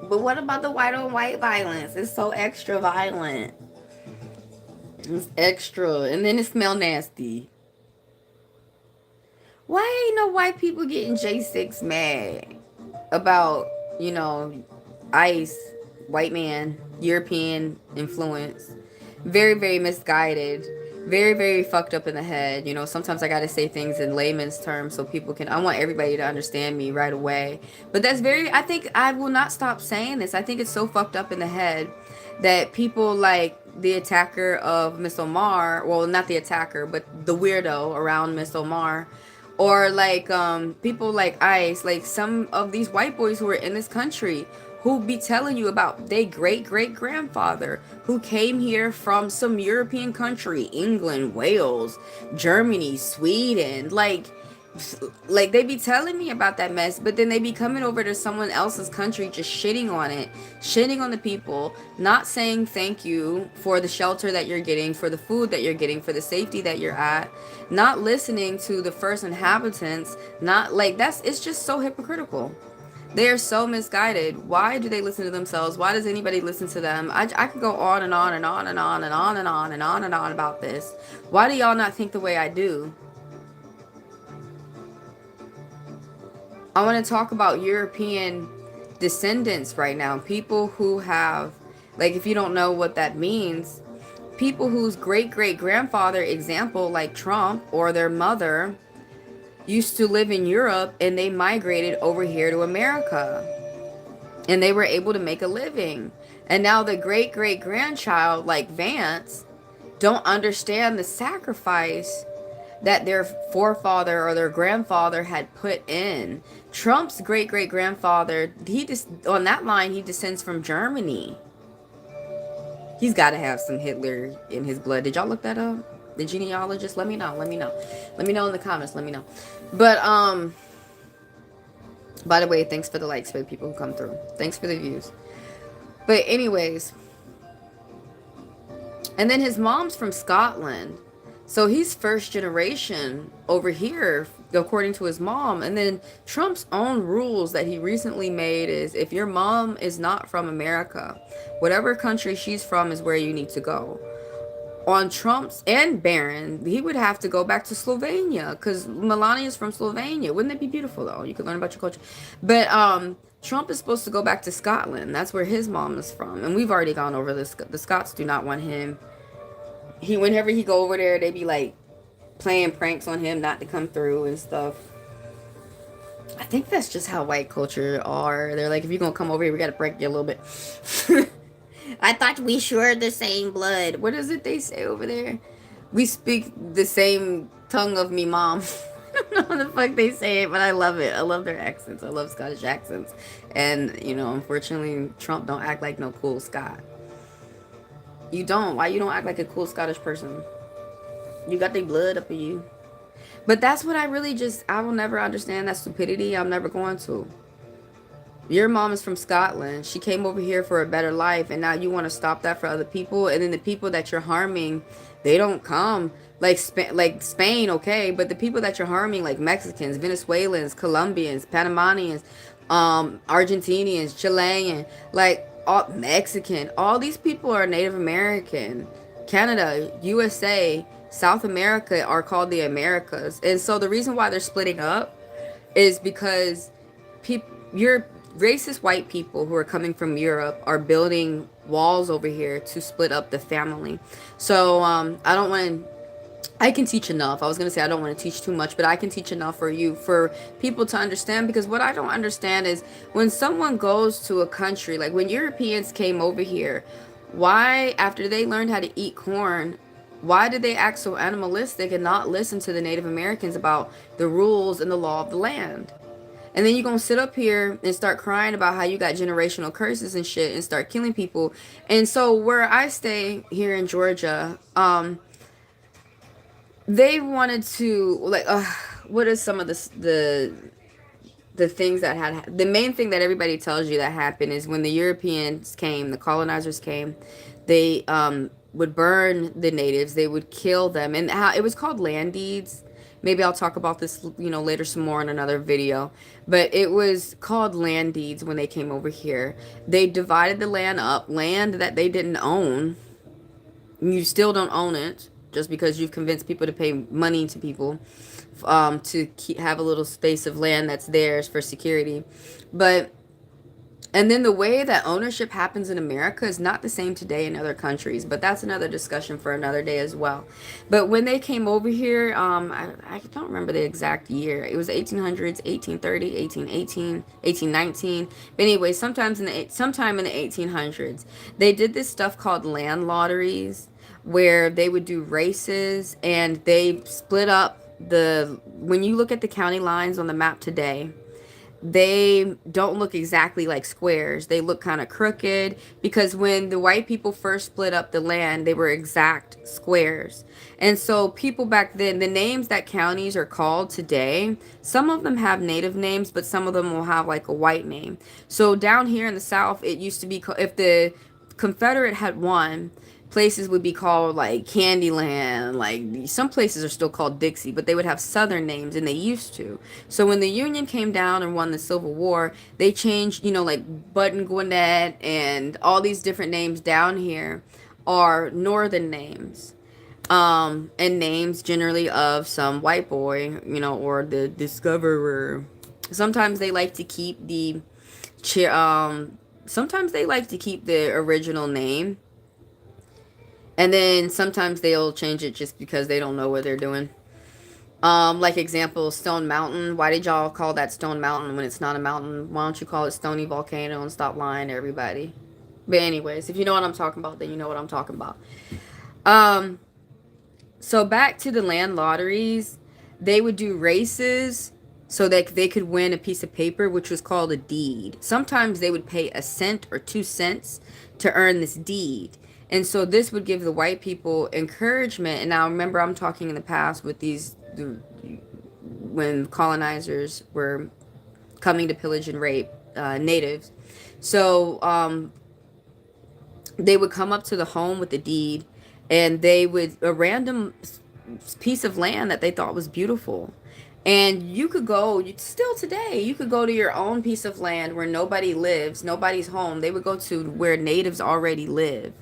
But what about the white on white violence? It's so extra violent. It's extra. And then it smell nasty. Why ain't no white people getting J6 mad about, ICE, white man, European influence? Very, very misguided. Very, very fucked up in the head. Sometimes I gotta say things in layman's terms so people I want everybody to understand me right away. But I think I will not stop saying this. I think it's so fucked up in the head that people like the attacker of Miss Omar, well, not the attacker, but the weirdo around Miss Omar, or like people like ICE, like some of these white boys who are in this country who be telling you about their great-great-grandfather who came here from some European country, England, Wales, Germany, Sweden. Like they be telling me about that mess, but then they be coming over to someone else's country just shitting on it, shitting on the people, not saying thank you for the shelter that you're getting, for the food that you're getting, for the safety that you're at, not listening to the first inhabitants, it's just so hypocritical. They are so misguided. Why do they listen to themselves? Why does anybody listen to them? I could go on and on and on and on and on and on and on and on about this. Why do y'all not think the way I do? I want to talk about European descendants right now. People who have, if you don't know what that means, people whose great-great-grandfather, example, like Trump, or their mother, used to live in Europe and they migrated over here to America and they were able to make a living. And now the great-great-grandchild, like Vance, don't understand the sacrifice that their forefather or their grandfather had put in. Trump's great-great-grandfather, on that line, he descends from Germany. He's got to have some Hitler in his blood. Did y'all look that up? The genealogist? Let me know in the comments. Let me know. But by the way, thanks for the likes for the people who come through. Thanks for the views. But anyways, And then his mom's from Scotland. So he's first generation over here, according to his mom. And then Trump's own rules that he recently made is if your mom is not from America, whatever country she's from is where you need to go. On Trump's and Barron, he would have to go back to Slovenia because Melania is from Slovenia. Wouldn't it be beautiful though? You could learn about your culture. But Trump is supposed to go back to Scotland. That's where his mom is from. And we've already gone over this. The Scots do not want him. Whenever he go over there, they be like playing pranks on him not to come through and stuff. I think that's just how white culture are. They're like, if you're gonna come over here, we gotta break you a little bit. I thought we shared the same blood. What is it they say over there? We speak the same tongue of me mom. I don't know how the fuck they say it, but I love it. I love their accents. I love Scottish accents. And, you know, unfortunately, Trump don't act like no cool Scot. You don't. Why you don't act like a cool Scottish person? You got the blood up in you. But that's what I will never understand that stupidity. I'm never going to. Your mom is from Scotland. She came over here for a better life, and now you want to stop that for other people. And then the people that you're harming, they don't come. Like Spain, okay, but the people that you're harming, like Mexicans, Venezuelans, Colombians, Panamanians, Argentinians, Chilean, like all Mexican, all these people are Native American. Canada, USA, South America are called the Americas, and so the reason why they're splitting up is because you're racist white people who are coming from Europe are building walls over here to split up the family. So I can teach enough. I was going to say I don't want to teach too much, but I can teach enough for people to understand, because what I don't understand is when someone goes to a country, like when Europeans came over here, why, after they learned how to eat corn, why did they act so animalistic and not listen to the Native Americans about the rules and the law of the land? And then you're going to sit up here and start crying about how you got generational curses and shit and start killing people. And so where I stay here in Georgia, they wanted to, like, what is some of the things that had, the main thing that everybody tells you that happened is when the Europeans came, the colonizers came, they would burn the natives, they would kill them. And how it was called land deeds. Maybe I'll talk about this, later some more in another video. But it was called land deeds when they came over here. They divided the land up, land that they didn't own. You still don't own it, just because you've convinced people to pay money to people to have a little space of land that's theirs for security. And then the way that ownership happens in America is not the same today in other countries, but that's another discussion for another day as well. But when they came over here, I don't remember the exact year. It was 1800s, 1830, 1818, 1819. But anyway, sometime in the 1800s, they did this stuff called land lotteries, where they would do races, and they split up when you look at the county lines on the map today, they don't look exactly like squares. They look kind of crooked, because when the white people first split up the land, they were exact squares. And so people back then, the names that counties are called today, some of them have native names, but some of them will have like a white name. So down here in the South, it used to be, if the Confederate had won, places would be called like Candyland, like some places are still called Dixie, but they would have Southern names, and they used to. So when the Union came down and won the Civil War, they changed, like Button Gwinnett and all these different names down here are Northern names. And names generally of some white boy, or the discoverer. Sometimes they like to keep sometimes they like to keep the original name. And then sometimes they'll change it just because they don't know what they're doing. Like example, Stone Mountain. Why did y'all call that Stone Mountain when it's not a mountain? Why don't you call it Stony Volcano and stop lying to everybody? But anyways, if you know what I'm talking about, then you know what I'm talking about. So back to the land lotteries. They would do races so that they could win a piece of paper, which was called a deed. Sometimes they would pay a cent or 2 cents to earn this deed. And so this would give the white people encouragement. And now remember, I'm talking in the past with when colonizers were coming to pillage and rape natives. So they would come up to the home with the deed, and they would, a random piece of land that they thought was beautiful. And you could go, still today, you could go to your own piece of land where nobody lives, nobody's home. They would go to where natives already live,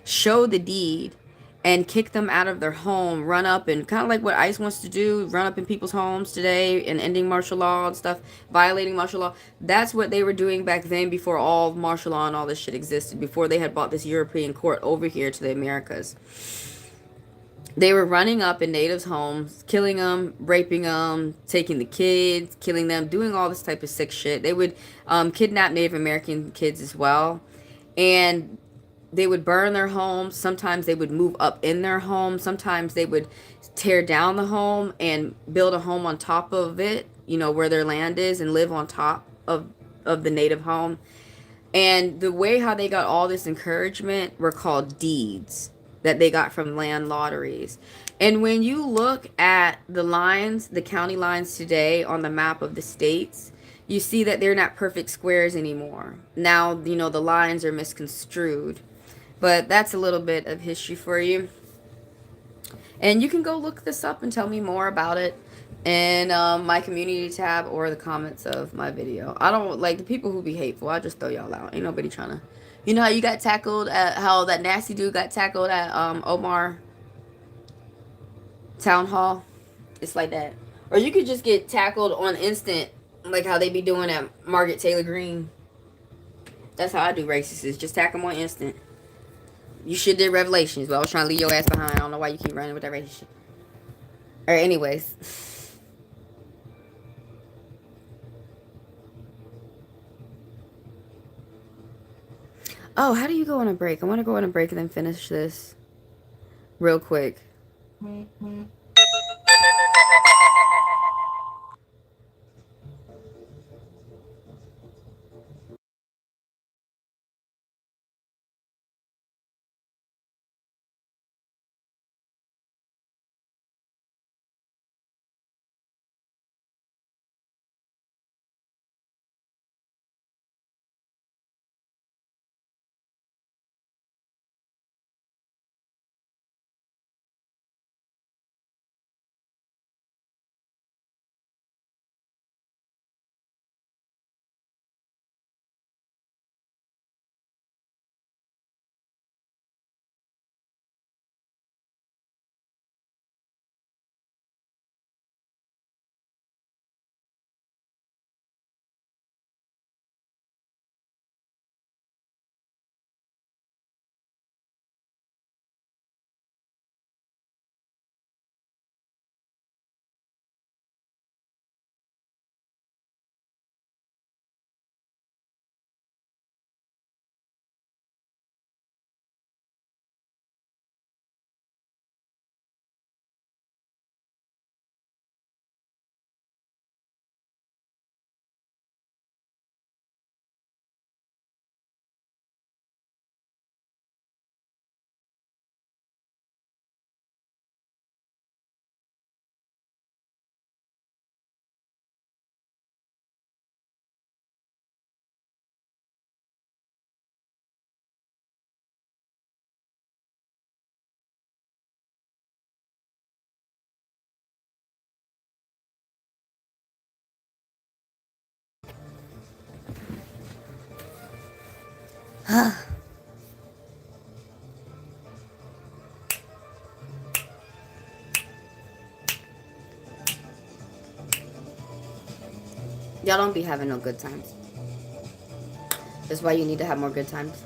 show the deed, and kick them out of their home, run up and kind of like what ICE wants to do, run up in people's homes today and ending martial law and stuff, violating martial law. That's what they were doing back then before all martial law and all this shit existed, before they had brought this European court over here to the Americas. They were running up in natives' homes, killing them, raping them, taking the kids, killing them, doing all this type of sick shit. They would kidnap Native American kids as well. And they would burn their homes. Sometimes they would move up in their home. Sometimes they would tear down the home and build a home on top of it, you know, where their land is, and live on top of the native home. And the way how they got all this encouragement were called deeds that they got from land lotteries. And when you look at the lines, the county lines today on the map of the states, you see that they're not perfect squares anymore. Now, you know, the lines are misconstrued. But that's a little bit of history for you. And you can go look this up and tell me more about it in my community tab or the comments of my video. I don't like the people who be hateful. I just throw y'all out. Ain't nobody trying to. You know how you got tackled at, how that nasty dude got tackled at Omar Town Hall? It's like that. Or you could just get tackled on instant, like how they be doing at Margaret Taylor Greene. That's how I do racists. Just tackle them on instant. You should did Revelations, but I was trying to leave your ass behind. I don't know why you keep running with that racist shit. Alright, anyways. Oh, how do you go on a break? I want to go on a break and then finish this real quick. Y'all don't be having no good times. That's why you need to have more good times.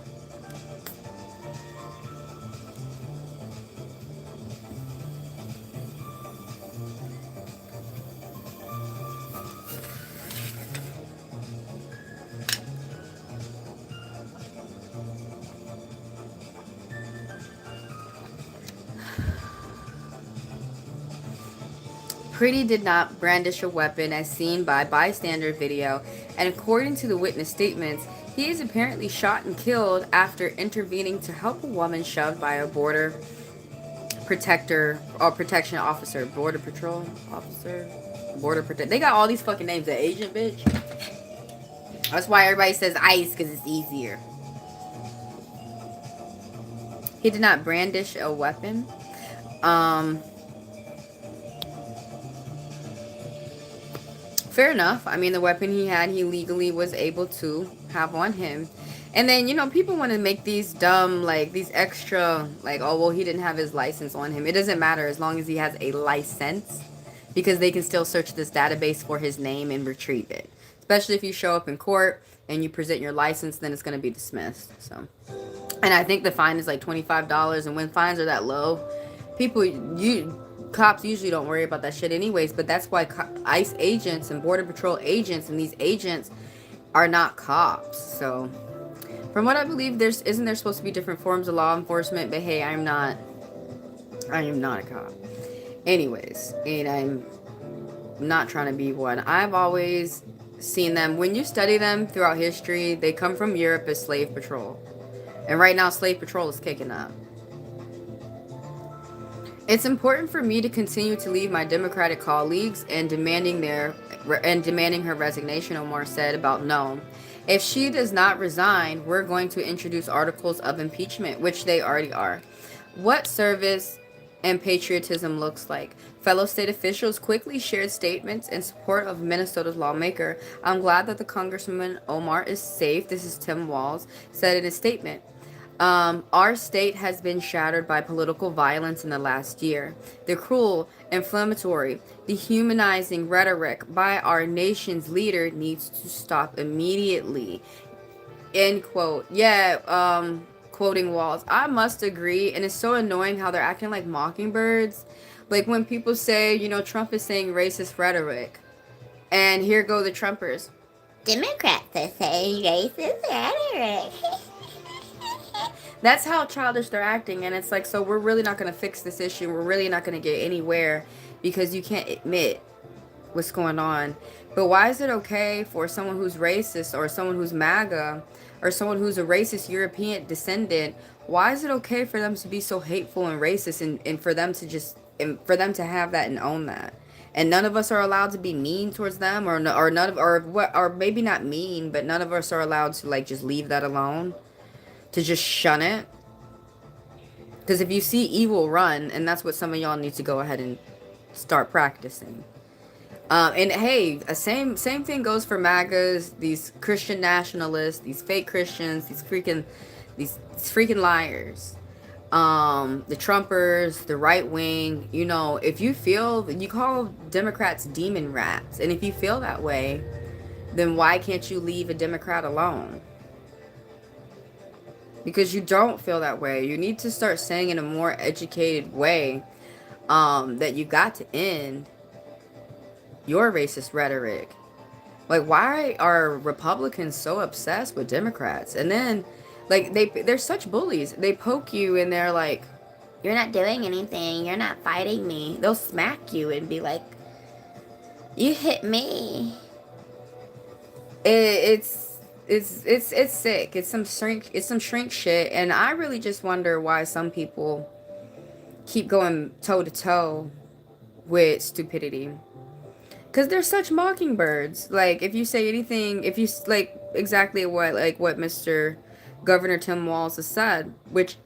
Pretty did not brandish a weapon as seen by bystander video, and according to the witness statements, he is apparently shot and killed after intervening to help a woman shoved by a border protector or protection officer, border patrol officer, border protect. They got all these fucking names. The agent, bitch. That's why everybody says ICE, because it's easier. He did not brandish a weapon. Fair enough. I mean, the weapon he had, he legally was able to have on him. And then, you know, people want to make these dumb, like, these extra, like, oh, well, he didn't have his license on him. It doesn't matter as long as he has a license, because they can still search this database for his name and retrieve it. Especially if you show up in court and you present your license, then it's going to be dismissed. So, and I think the fine is like $25. And when fines are that low, cops usually don't worry about that shit anyways. But that's why ICE agents and Border Patrol agents and these agents are not cops. So, from what I believe, isn't there supposed to be different forms of law enforcement? But hey, I am not a cop. Anyways, and I'm not trying to be one. I've always seen them, when you study them throughout history, they come from Europe as slave patrol. And right now, slave patrol is kicking up. It's important for me to continue to leave my Democratic colleagues and demanding her resignation, Omar said about Noam. If she does not resign, we're going to introduce articles of impeachment, which they already are. What service and patriotism looks like. Fellow state officials quickly shared statements in support of Minnesota's lawmaker. I'm glad that the Congresswoman Omar is safe. This is Tim Walz said in a statement. Our state has been shattered by political violence in the last year. The cruel, inflammatory, dehumanizing rhetoric by our nation's leader needs to stop immediately. End quote. Yeah, quoting Walz. I must agree, and it's so annoying how they're acting like mockingbirds. Like when people say, you know, Trump is saying racist rhetoric. And here go the Trumpers. Democrats are saying racist rhetoric. That's how childish they're acting, and it's like, so we're really not going to fix this issue. We're really not going to get anywhere because you can't admit what's going on. But why is it okay for someone who's racist or someone who's MAGA or someone who's a racist European descendant, why is it okay for them to be so hateful and racist and for them to just, and for them to have that and own that? And none of us are allowed to be mean towards them, or maybe not mean, but none of us are allowed to like just leave that alone, to just shun it. Because if you see evil, run, and that's what some of y'all need to go ahead and start practicing. And hey, same thing goes for MAGAs, these Christian nationalists, these fake Christians, these freaking liars. The Trumpers, the right wing, you know, if you feel, you call Democrats demon rats, and if you feel that way, then why can't you leave a Democrat alone? Because you don't feel that way. You need to start saying in a more educated way that you got to end your racist rhetoric. Like, why are Republicans so obsessed with Democrats? And then, like, they're such bullies. They poke you and they're like, you're not doing anything. You're not fighting me. They'll smack you and be like, you hit me. It's sick. It's some shrink shit. And I really just wonder why some people keep going toe to toe with stupidity. Because they're such mockingbirds. Like, if you say anything, if you, like, exactly what Mr. Governor Tim Walz has said, which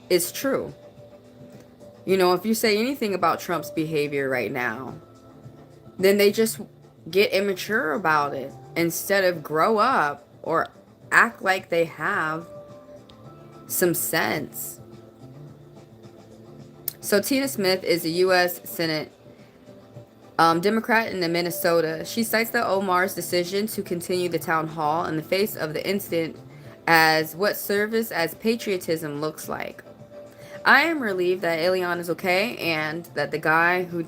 is true. You know, if you say anything about Trump's behavior right now, then they just get immature about it instead of grow up or act like they have some sense. So Tina Smith is a U.S. Senate Democrat in Minnesota. She cites the Omar's decision to continue the town hall in the face of the incident as what service as patriotism looks like. I am relieved that Ilhan is okay and that the guy who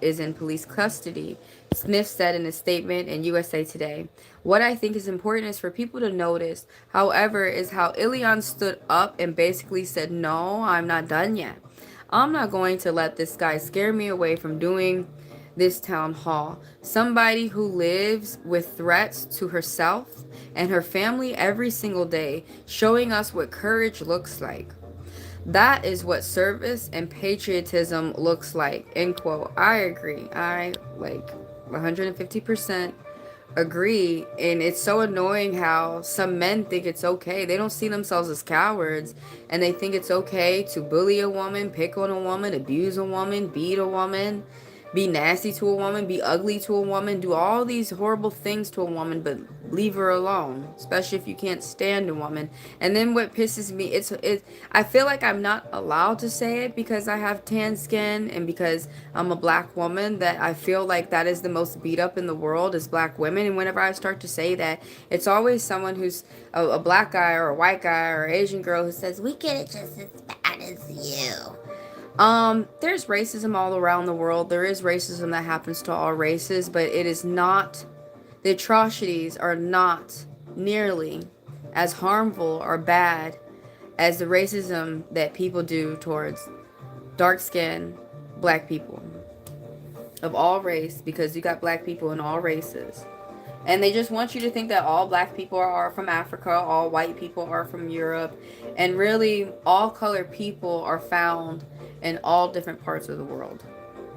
is in police custody, Smith said in a statement in USA Today. What I think is important is for people to notice, however, is how Ilhan stood up and basically said, no, I'm not done yet. I'm not going to let this guy scare me away from doing this town hall. Somebody who lives with threats to herself and her family every single day, showing us what courage looks like. That is what service and patriotism looks like. End quote. I agree. I 150% agree. And it's so annoying how some men think it's okay. They don't see themselves as cowards, and they think it's okay to bully a woman, pick on a woman, abuse a woman, beat a woman, be nasty to a woman, be ugly to a woman, do all these horrible things to a woman, but leave her alone, especially if you can't stand a woman. And then what pisses me, I feel like I'm not allowed to say it because I have tan skin and because I'm a black woman, that I feel like that is the most beat up in the world is black women. And whenever I start to say that, it's always someone who's a black guy or a white guy or Asian girl who says, we get it just as bad as you. There's racism all around the world. There is racism that happens to all races, but it is not, the atrocities are not nearly as harmful or bad as the racism that people do towards dark-skinned black people of all race, because you got black people in all races. And they just want you to think that all black people are from Africa, all white people are from Europe, and really all colored people are found in all different parts of the world.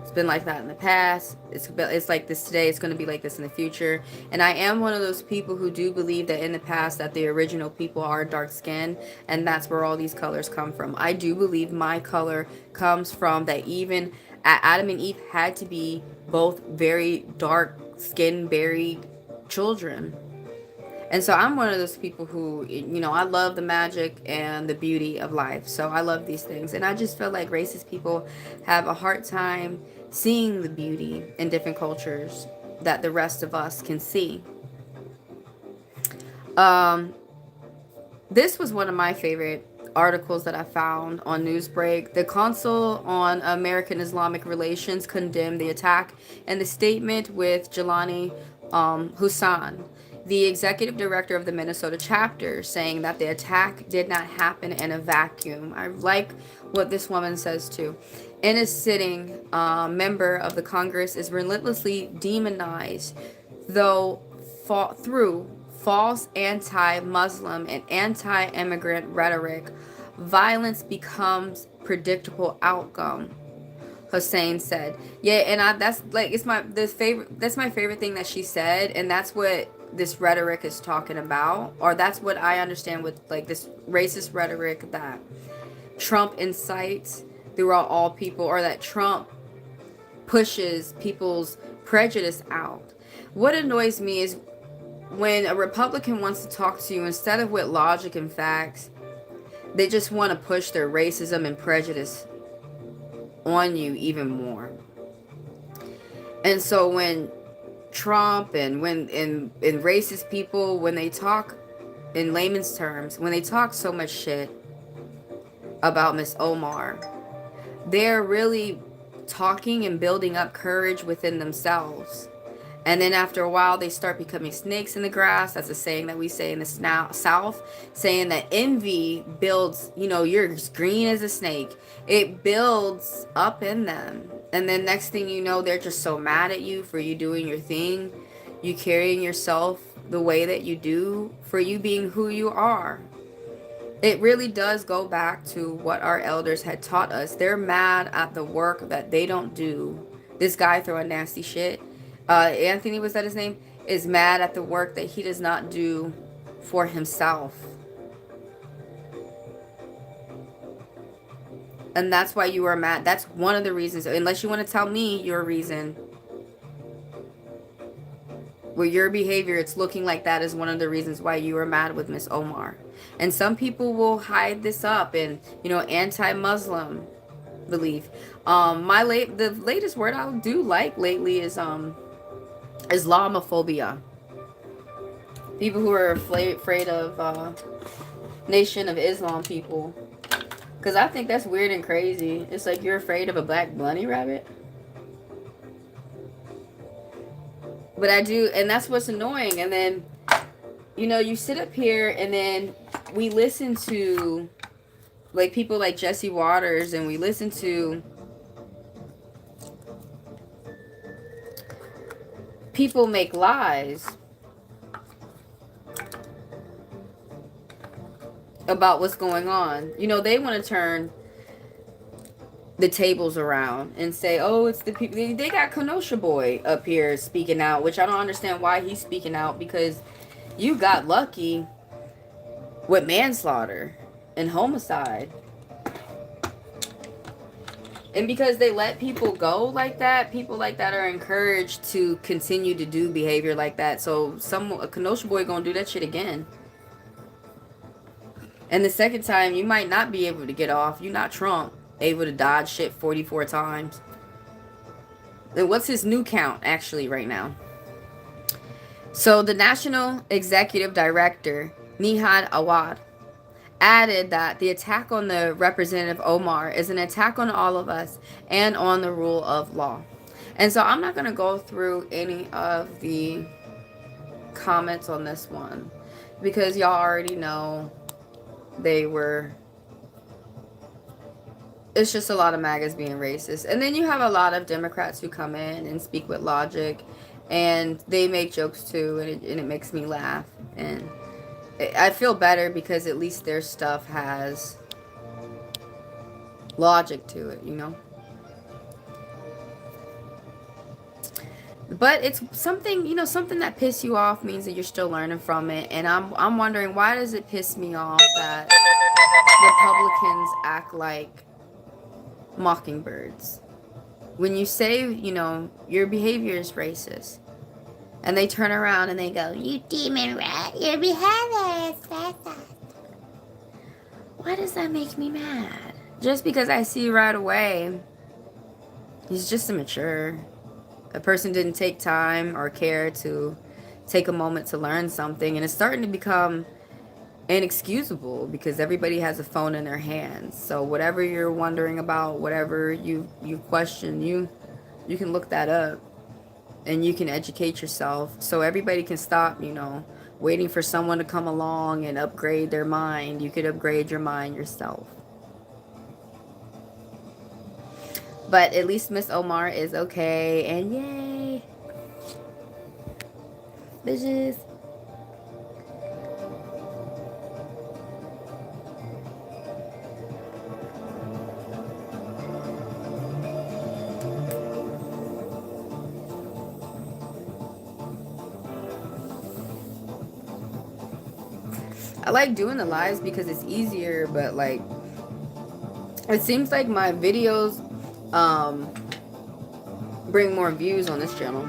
It's been like that in the past. It's like this today. It's going to be like this in the future. And I am one of those people who do believe that in the past that the original people are dark skinned, and that's where all these colors come from. I do believe my color comes from that. Even Adam and Eve had to be both very dark skin buried children. And so I'm one of those people who, I love the magic and the beauty of life. So I love these things. And I just feel like racist people have a hard time seeing the beauty in different cultures that the rest of us can see. This was one of my favorite articles that I found on Newsbreak. The Council on American Islamic Relations condemned the attack, and the statement with Jelani Hussan, the executive director of the Minnesota chapter, saying that the attack did not happen in a vacuum. I like what this woman says too. In a sitting, member of the Congress is relentlessly demonized, though through false anti-Muslim and anti-immigrant rhetoric, violence becomes predictable outcome. Hussein said, "Yeah, and that's my favorite thing that she said, and that's what this rhetoric is talking about, or that's what I understand with like this racist rhetoric that Trump incites throughout all people, or that Trump pushes people's prejudice out. What annoys me is when a Republican wants to talk to you, instead of with logic and facts, they just want to push their racism and prejudice on you even more. And so when Trump and racist people, when they talk in layman's terms, when they talk so much shit about Miss Omar, they're really talking and building up courage within themselves. And then after a while, they start becoming snakes in the grass. That's a saying that we say in the South, saying that envy builds, you're as green as a snake. It builds up in them. And then next thing you know, they're just so mad at you for you doing your thing, you carrying yourself the way that you do, for you being who you are. It really does go back to what our elders had taught us. They're mad at the work that they don't do. This guy throwing nasty shit, Anthony, was that his name, is mad at the work that he does not do for himself. And that's why you are mad. That's one of the reasons. Unless you want to tell me your reason. With your behavior, it's looking like that is one of the reasons why you are mad with Miss Omar. And some people will hide this up and, anti-Muslim belief. The latest word I do like lately is Islamophobia. People who are afraid of Nation of Islam people. Because I think that's weird and crazy. It's like you're afraid of a black bunny rabbit. But I do, and that's what's annoying. And then, you sit up here and then we listen to like people like Jesse Waters, and we listen to people make lies about what's going on. They want to turn the tables around and say, oh, it's the people. They got Kenosha Boy up here speaking out, which I don't understand why he's speaking out, because you got lucky with manslaughter and homicide. And because they let people go like that, people like that are encouraged to continue to do behavior like that. So a Kenosha Boy gonna do that shit again. And the second time, you might not be able to get off. You're not Trump, able to dodge shit 44 times. And what's his new count actually right now? So the National Executive Director, Nihad Awad, added that the attack on the Representative Omar is an attack on all of us and on the rule of law. And so I'm not going to go through any of the comments on this one, because y'all already know it's just a lot of MAGAs being racist. And then you have a lot of Democrats who come in and speak with logic, and they make jokes too, and it makes me laugh. And I feel better because at least their stuff has logic to it, you know? But it's something, you know, something that pisses you off means that you're still learning from it. And I'm wondering, why does it piss me off that Republicans act like mockingbirds? When you say, you know, your behavior is racist, and they turn around and they go, you demon rat, your behavior is racist. Why does that make me mad? Just because I see right away he's just immature. A person didn't take time or care to take a moment to learn something, and it's starting to become inexcusable because everybody has a phone in their hands. So whatever you're wondering about, whatever you question, you can look that up and you can educate yourself, so everybody can stop, you know, waiting for someone to come along and upgrade their mind. You could upgrade your mind yourself. But at least Miss Omar is okay, and yay, bitches. I like doing the lives because it's easier, but like, it seems like my videos bring more views on this channel.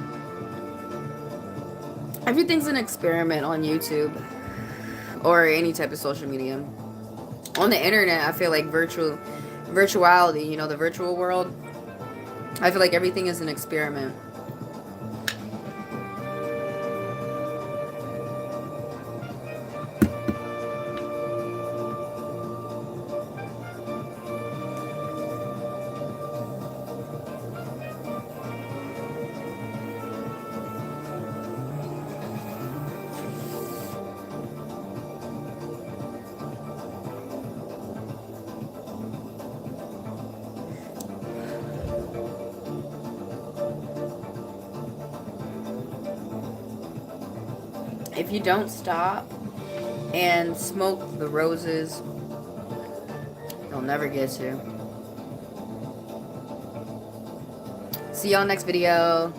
Everything's an experiment on YouTube or any type of social media. On the internet, I feel like virtuality, you know, the virtual world, I feel like everything is an experiment. If you don't stop and smoke the roses, you'll never get to. See y'all next video.